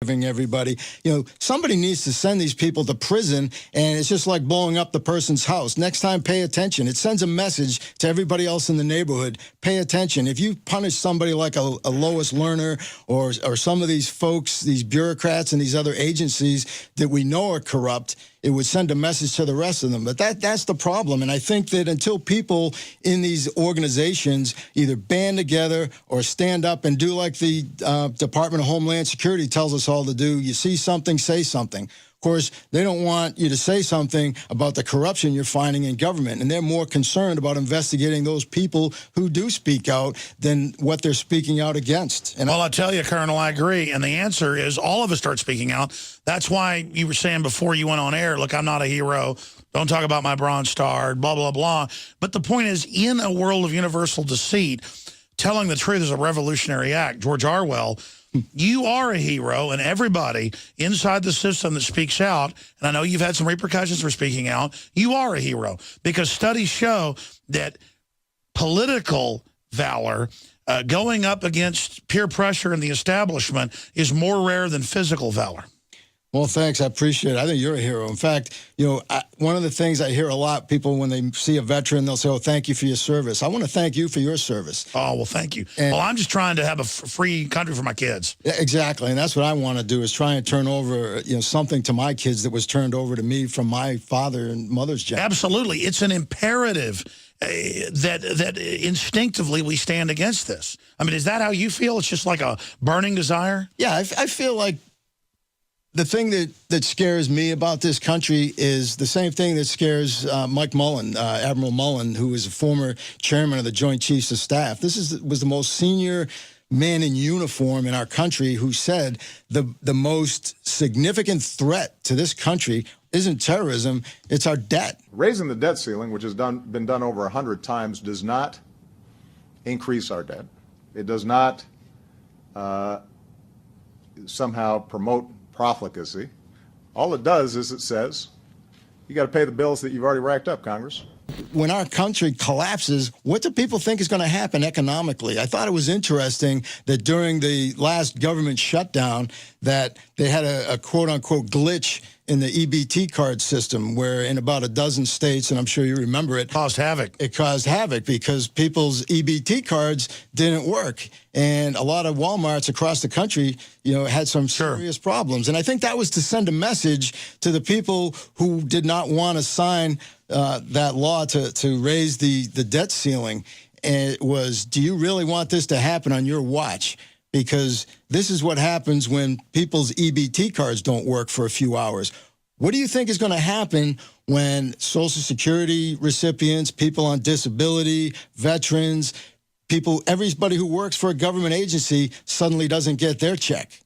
everybody. You know, somebody needs to send these people to prison, and it's just like blowing up the person's house. Next time, pay attention. It sends a message to everybody else in the neighborhood. Pay attention. If you punish somebody like a Lois Lerner or some of these folks, these bureaucrats and these other agencies that we know are corrupt, it would send a message to the rest of them. But that's the problem. And I think that until people in these organizations either band together or stand up and do like the Department of Homeland Security tells us all to do, you see something, say something. Of course, they don't want you to say something about the corruption you're finding in government, and they're more concerned about investigating those people who do speak out than what they're speaking out against. And well, I'll tell you, Colonel, I agree. And the answer is all of us start speaking out. That's why you were saying before you went on air, look, I'm not a hero. Don't talk about my Bronze Star, blah, blah, blah. But the point is, in a world of universal deceit, telling the truth is a revolutionary act. George Orwell, you are a hero, and everybody inside the system that speaks out, and I know you've had some repercussions for speaking out, you are a hero. Because studies show that political valor, going up against peer pressure in the establishment, is more rare than physical valor. Well, thanks. I appreciate it. I think you're a hero. In fact, you know, one of the things I hear a lot, people, when they see a veteran, they'll say, oh, thank you for your service. I want to thank you for your service. Oh, well, thank you. And well, I'm just trying to have a free country for my kids. Yeah, exactly. And that's what I want to do, is try and turn over, you know, something to my kids that was turned over to me from my father and mother's job. Absolutely. It's an imperative that instinctively we stand against this. I mean, is that how you feel? It's just like a burning desire? Yeah, I feel like the thing that scares me about this country is the same thing that scares Mike Mullen, Admiral Mullen, who was a former chairman of the Joint Chiefs of Staff. This was the most senior man in uniform in our country who said the most significant threat to this country isn't terrorism, it's our debt. Raising the debt ceiling, which has been done over 100 times, does not increase our debt. It does not somehow promote profligacy. All it does is it says, you got to pay the bills that you've already racked up, Congress. When our country collapses, what do people think is going to happen economically? I thought it was interesting that during the last government shutdown that they had a quote-unquote glitch in the EBT card system where in about a dozen states, and I'm sure you remember it. Caused havoc. It caused havoc because people's EBT cards didn't work. And a lot of Walmarts across the country, you know, had some serious problems. And I think that was to send a message to the people who did not want to sign that law to raise the debt ceiling. And it was, do you really want this to happen on your watch? Because this is what happens when people's EBT cards don't work for a few hours. What do you think is going to happen when Social Security recipients, people on disability, veterans, everybody who works for a government agency suddenly doesn't get their check?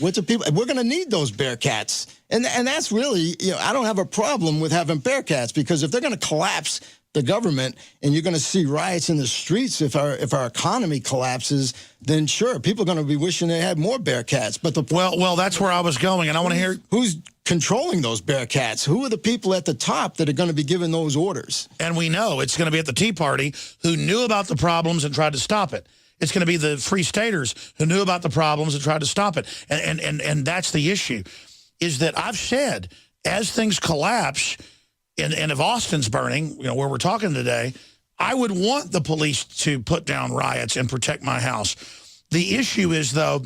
We're going to need those Bearcats. And that's really, you know, I don't have a problem with having Bearcats, because if they're going to collapse the government and you're going to see riots in the streets if our economy collapses, then sure, people are going to be wishing they had more Bearcats. But well, that's where I was going, and I want to hear who's controlling those Bearcats. Who are the people at the top that are going to be giving those orders? And we know it's going to be at the Tea Party who knew about the problems and tried to stop it. It's going to be the Free Staters who knew about the problems and tried to stop it. And that's the issue, is that I've said, as things collapse, and if Austin's burning, you know, where we're talking today, I would want the police to put down riots and protect my house. The issue is, though,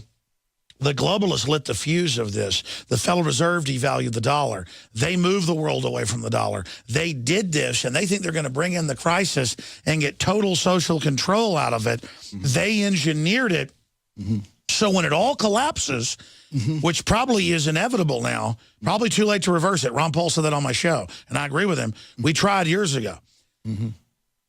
the globalists lit the fuse of this. The Federal Reserve devalued the dollar. They moved the world away from the dollar. They did this, and they think they're going to bring in the crisis and get total social control out of it. Mm-hmm. They engineered it. Mm-hmm. So when it all collapses, mm-hmm. which probably is inevitable now, probably too late to reverse it. Ron Paul said that on my show, and I agree with him. Mm-hmm. We tried years ago. Mm-hmm.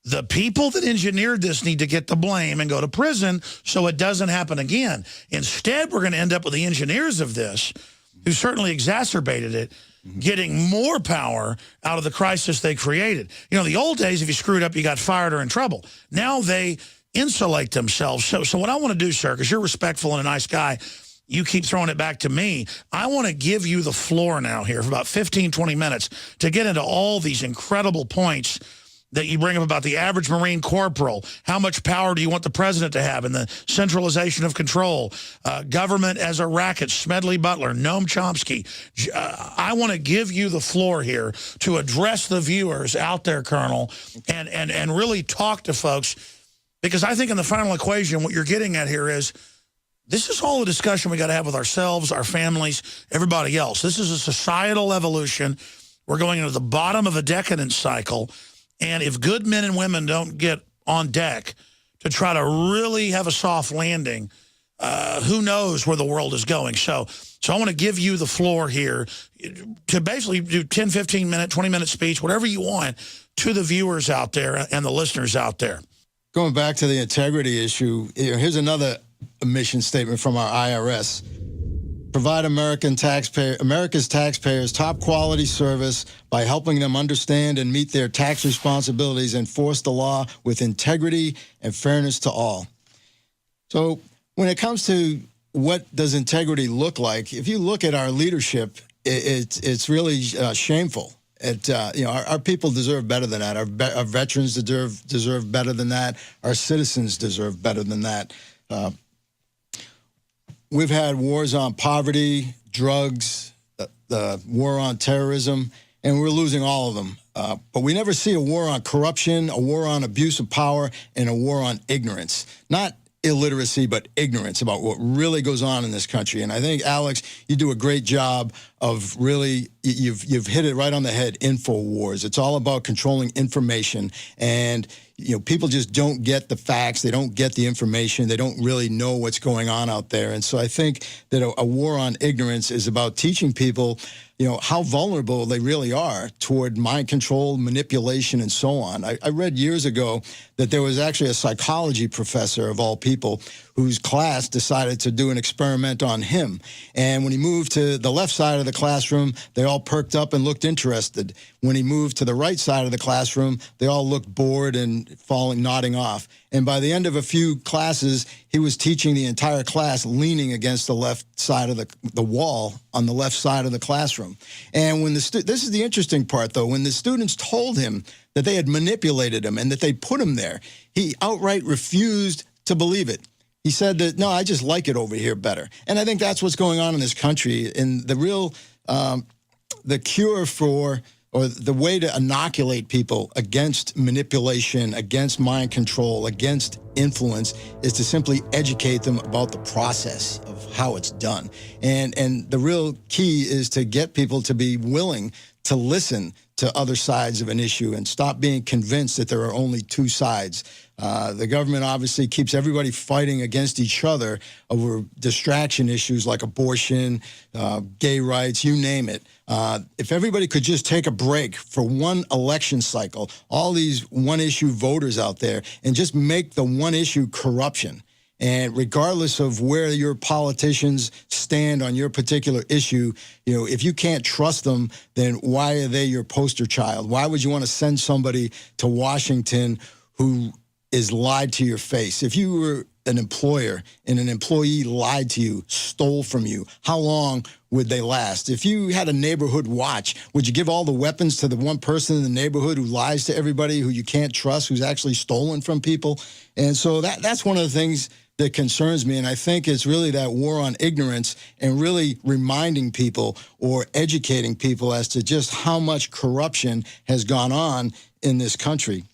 The people that engineered this need to get the blame and go to prison so it doesn't happen again. Instead, we're going to end up with the engineers of this, who certainly exacerbated it, getting more power out of the crisis they created. You know, the old days, if you screwed up, you got fired or in trouble. Now they insulate themselves. So what I want to do, sir, because you're respectful and a nice guy, you keep throwing it back to me. I want to give you the floor now here for about 15, 20 minutes to get into all these incredible points that you bring up about the average Marine corporal. How much power do you want the president to have, and the centralization of control? Government as a racket, Smedley Butler, Noam Chomsky. I want to give you the floor here to address the viewers out there, Colonel, and really talk to folks, because I think in the final equation, what you're getting at here is, this is all a discussion we got to have with ourselves, our families, everybody else. This is a societal evolution. We're going into the bottom of a decadence cycle. And if good men and women don't get on deck to try to really have a soft landing, who knows where the world is going. So I want to give you the floor here to basically do 10, 15-minute, 20-minute speech, whatever you want, to the viewers out there and the listeners out there. Going back to the integrity issue, here's another mission statement from our IRS. Provide America's taxpayers top quality service by helping them understand and meet their tax responsibilities, and enforce the law with integrity and fairness to all. So when it comes to what does integrity look like, if you look at our leadership, it's really shameful. Our people deserve better than that. Our veterans deserve better than that. Our citizens deserve better than that. We've had wars on poverty, drugs, the war on terrorism, and we're losing all of them. But we never see a war on corruption, a war on abuse of power, and a war on ignorance. Not illiteracy, but ignorance about what really goes on in this country. And I think, Alex, you do a great job of really, you've hit it right on the head, INFOWARS. It's all about controlling information. And people just don't get the facts. They don't get the information. They don't really know what's going on out there. And so I think that a war on ignorance is about teaching people, how vulnerable they really are toward mind control, manipulation, and so on. I read years ago that there was actually a psychology professor, of all people, whose class decided to do an experiment on him. And when he moved to the left side of the classroom, they all perked up and looked interested. When he moved to the right side of the classroom, they all looked bored and nodding off. And by the end of a few classes, he was teaching the entire class leaning against the left side of the wall on the left side of the classroom. And when this is the interesting part, though, when the students told him that they had manipulated him and that they put him there, he outright refused to believe it. He said that, no, I just like it over here better. And I think that's what's going on in this country. And the real, the cure for, or the way to inoculate people against manipulation, against mind control, against influence, is to simply educate them about the process of how it's done. And the real key is to get people to be willing to listen to other sides of an issue and stop being convinced that there are only two sides. The government obviously keeps everybody fighting against each other over distraction issues like abortion, gay rights, you name it. If everybody could just take a break for one election cycle, all these one-issue voters out there, and just make the one issue corruption. And regardless of where your politicians stand on your particular issue, if you can't trust them, then why are they your poster child? Why would you want to send somebody to Washington who is lied to your face? If you were an employer and an employee lied to you, stole from you, how long would they last? If you had a neighborhood watch, would you give all the weapons to the one person in the neighborhood who lies to everybody, who you can't trust, who's actually stolen from people? And so that's one of the things that concerns me. And I think it's really that war on ignorance and really reminding people or educating people as to just how much corruption has gone on in this country.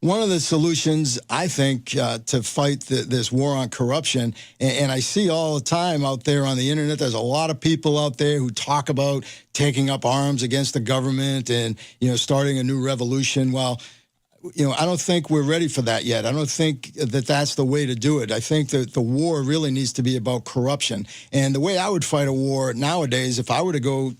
One of the solutions, I think, to fight this war on corruption, and I see all the time out there on the internet, there's a lot of people out there who talk about taking up arms against the government and, starting a new revolution. Well, I don't think we're ready for that yet. I don't think that that's the way to do it. I think that the war really needs to be about corruption. And the way I would fight a war nowadays, if I were to go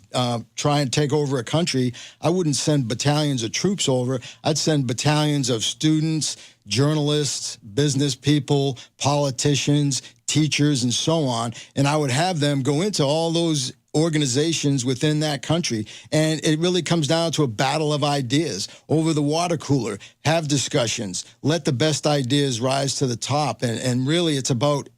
try and take over a country, I wouldn't send battalions of troops over. I'd send battalions of students, journalists, business people, politicians, teachers, and so on. And I would have them go into all those organizations within that country. And it really comes down to a battle of ideas over the water cooler. Have discussions. Let the best ideas rise to the top. And really, it's about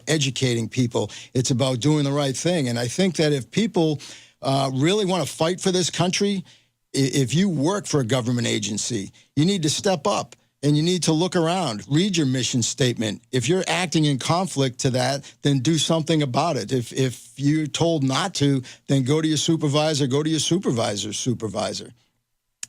educating people. It's about doing the right thing. And I think that if people really want to fight for this country, if you work for a government agency, you need to step up and you need to look around, read your mission statement. If you're acting in conflict to that, then do something about it. If you're told not to, then go to your supervisor, go to your supervisor's supervisor,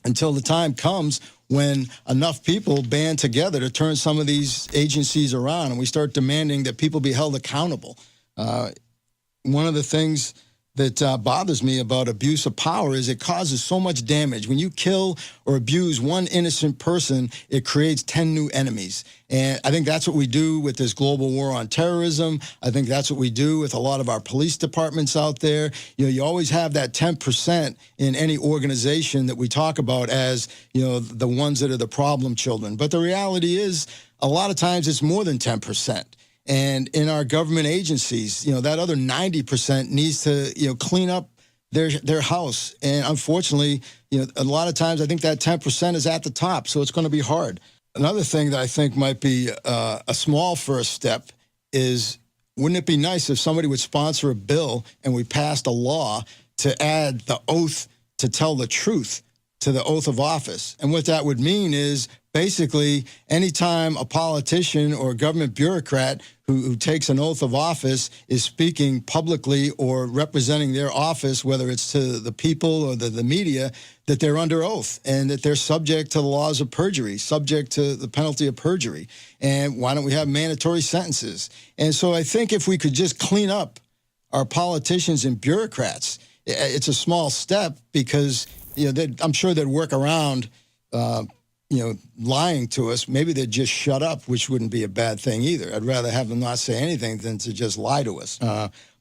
until the time comes when enough people band together to turn some of these agencies around and we start demanding that people be held accountable. One of the things that bothers me about abuse of power is it causes so much damage. When you kill or abuse one innocent person, it creates 10 new enemies. And I think that's what we do with this global war on terrorism. I think that's what we do with a lot of our police departments out there. You know, you always have that 10% in any organization that we talk about as, you know, the ones that are the problem children. But the reality is a lot of times it's more than 10%. And in our government agencies, you know, that other 90% needs to, you know, clean up their house. And unfortunately, you know, a lot of times I think that 10% is at the top, so it's going to be hard. Another thing that I think might be a small first step is, wouldn't it be nice if somebody would sponsor a bill and we passed a law to add the oath to tell the truth to the oath of office? And what that would mean is basically anytime a politician or a government bureaucrat who takes an oath of office is speaking publicly or representing their office, whether it's to the people or the media, that they're under oath and that they're subject to the laws of perjury, subject to the penalty of perjury. And why don't we have mandatory sentences? And so I think if we could just clean up our politicians and bureaucrats, it's a small step because, you know, I'm sure they'd work around you know, lying to us. Maybe they'd just shut up, which wouldn't be a bad thing either. I'd rather have them not say anything than to just lie to us.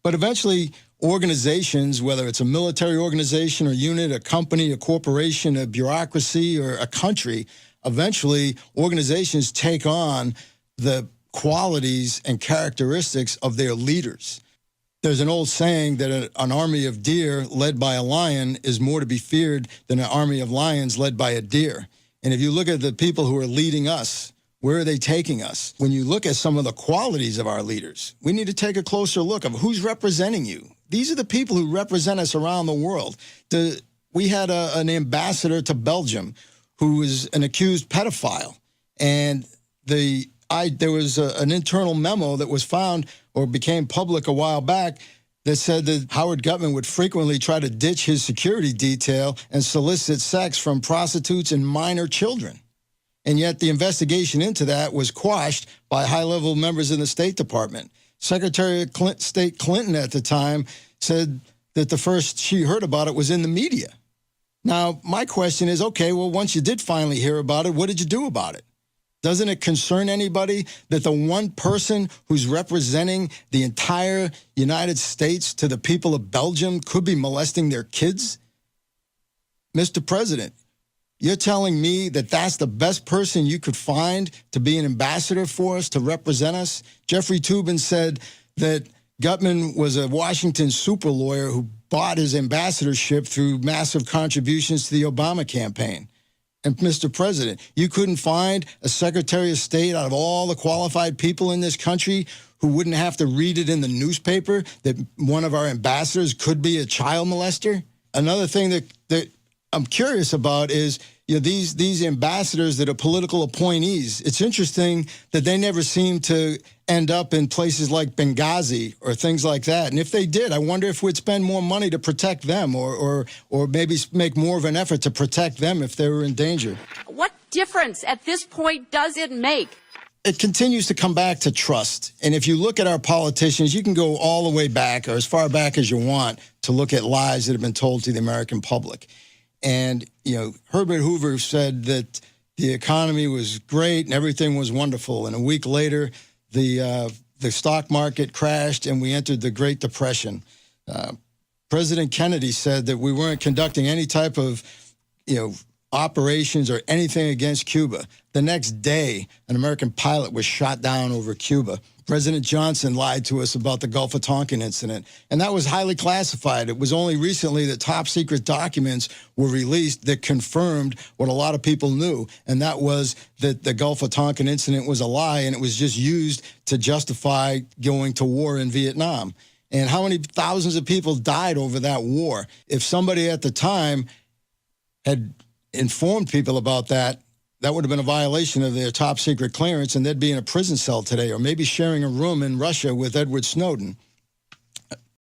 But eventually, organizations, whether it's a military organization or unit, a company, a corporation, a bureaucracy, or a country, eventually organizations take on the qualities and characteristics of their leaders. There's an old saying that an army of deer led by a lion is more to be feared than an army of lions led by a deer. And if you look at the people who are leading us, where are they taking us? When you look at some of the qualities of our leaders, we need to take a closer look of who's representing you. These are the people who represent us around the world. We had an ambassador to Belgium who was an accused pedophile. And there was an internal memo that was found or became public a while back that said that Howard Gutman would frequently try to ditch his security detail and solicit sex from prostitutes and minor children. And yet the investigation into that was quashed by high-level members in the State Department. Secretary of State Clinton at the time said that the first she heard about it was in the media. Now, my question is, okay, well, once you did finally hear about it, what did you do about it? Doesn't it concern anybody that the one person who's representing the entire United States to the people of Belgium could be molesting their kids? Mr. President, you're telling me that that's the best person you could find to be an ambassador for us, to represent us? Jeffrey Toobin said that Gutman was a Washington super lawyer who bought his ambassadorship through massive contributions to the Obama campaign. And Mr. President, you couldn't find a Secretary of State out of all the qualified people in this country who wouldn't have to read it in the newspaper that one of our ambassadors could be a child molester? Another thing that I'm curious about is, you know, these ambassadors that are political appointees. It's interesting that they never seem to end up in places like Benghazi or things like that. And if they did, I wonder if we'd spend more money to protect them or maybe make more of an effort to protect them if they were in danger. What difference at this point does it make? It continues to come back to trust. And if you look at our politicians, you can go all the way back or as far back as you want to look at lies that have been told to the American public. And, you know, Herbert Hoover said that the economy was great and everything was wonderful. And a week later, the stock market crashed and we entered the Great Depression. President Kennedy said that we weren't conducting any type of, you know, operations or anything against Cuba. The next day, an American pilot was shot down over Cuba. President Johnson lied to us about the Gulf of Tonkin incident, and that was highly classified. It was only recently that top secret documents were released that confirmed what a lot of people knew, and that was that the Gulf of Tonkin incident was a lie, and it was just used to justify going to war in Vietnam. And how many thousands of people died over that war? If somebody at the time had informed people about that, that would have been a violation of their top secret clearance, and they'd be in a prison cell today, or maybe sharing a room in Russia with Edward Snowden.